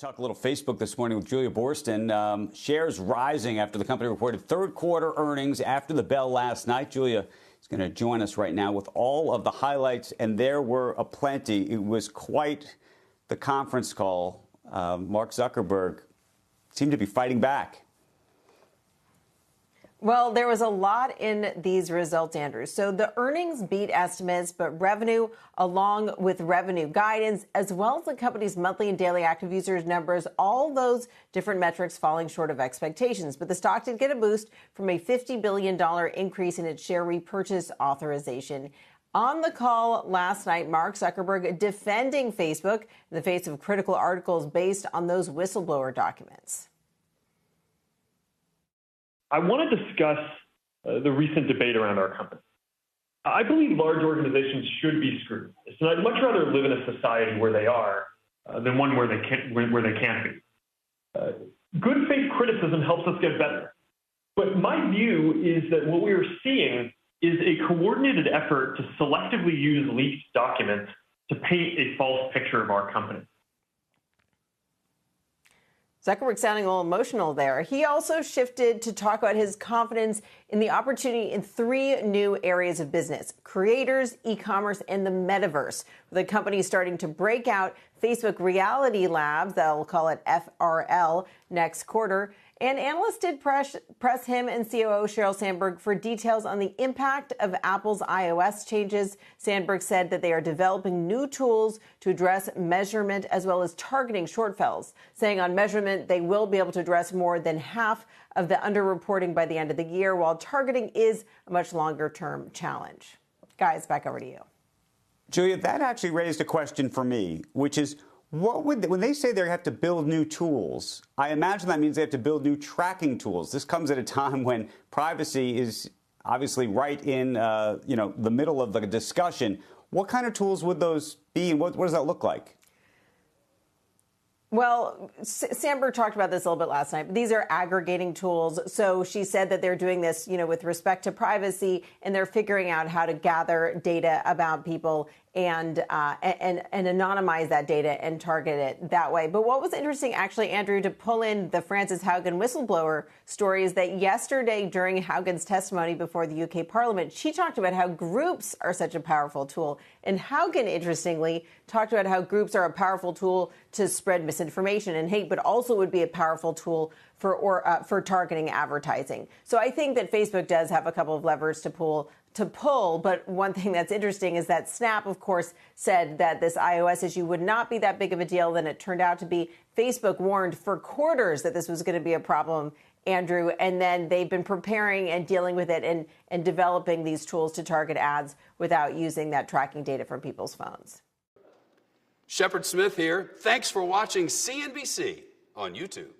Talk a little Facebook this morning with Julia Boorstin. Shares rising after the company reported third quarter earnings after the bell last night. Julia is going to join us right now with all of the highlights, and there were aplenty. It was quite the conference call. Mark Zuckerberg seemed to be fighting back. Well, there was a lot in these results, Andrew. So the earnings beat estimates, but revenue, along with revenue guidance, as well as the company's monthly and daily active users numbers, all those different metrics falling short of expectations. But the stock did get a boost from a $50 billion increase in its share repurchase authorization. On the call last night, Mark Zuckerberg defending Facebook in the face of critical articles based on those whistleblower documents. I want to discuss the recent debate around our company. I believe large organizations should be scrutinized, and I'd much rather live in a society where they are than one where they can't be. Good faith criticism helps us get better. But my view is that what we are seeing is a coordinated effort to selectively use leaked documents to paint a false picture of our company. Zuckerberg sounding a little emotional there. He also shifted to talk about his confidence in the opportunity in three new areas of business: creators, e-commerce, and the metaverse. The company is starting to break out Facebook Reality Labs, they'll call it FRL, next quarter. And analysts did press him and COO Sheryl Sandberg for details on the impact of Apple's iOS changes. Sandberg said that they are developing new tools to address measurement as well as targeting shortfalls, saying on measurement they will be able to address more than half of the underreporting by the end of the year, while targeting is a much longer-term challenge. Guys, back over to you. Julia, that actually raised a question for me, which is, when they say they have to build new tools, I imagine that means they have to build new tracking tools. This comes at a time when privacy is obviously right in the middle of the discussion. What kind of tools would those be, and what does that look like? Well, Sandberg talked about this a little bit last night, but these are aggregating tools. So she said that they're doing this, with respect to privacy, and they're figuring out how to gather data about people and anonymize that data and target it that way. But what was interesting, actually, Andrew, to pull in the Frances Haugen whistleblower story, is that yesterday during Haugen's testimony before the UK Parliament, she talked about how groups are such a powerful tool. And Haugen, interestingly, talked about how groups are a powerful tool to spread misinformation and hate, but also would be a powerful tool for targeting advertising. So I think that Facebook does have a couple of levers to pull. But one thing that's interesting is that Snap, of course, said that this iOS issue would not be that big of a deal than it turned out to be. Facebook warned for quarters that this was going to be a problem, Andrew, and then they've been preparing and dealing with it and developing these tools to target ads without using that tracking data from people's phones. Shepard Smith here. Thanks for watching CNBC on YouTube.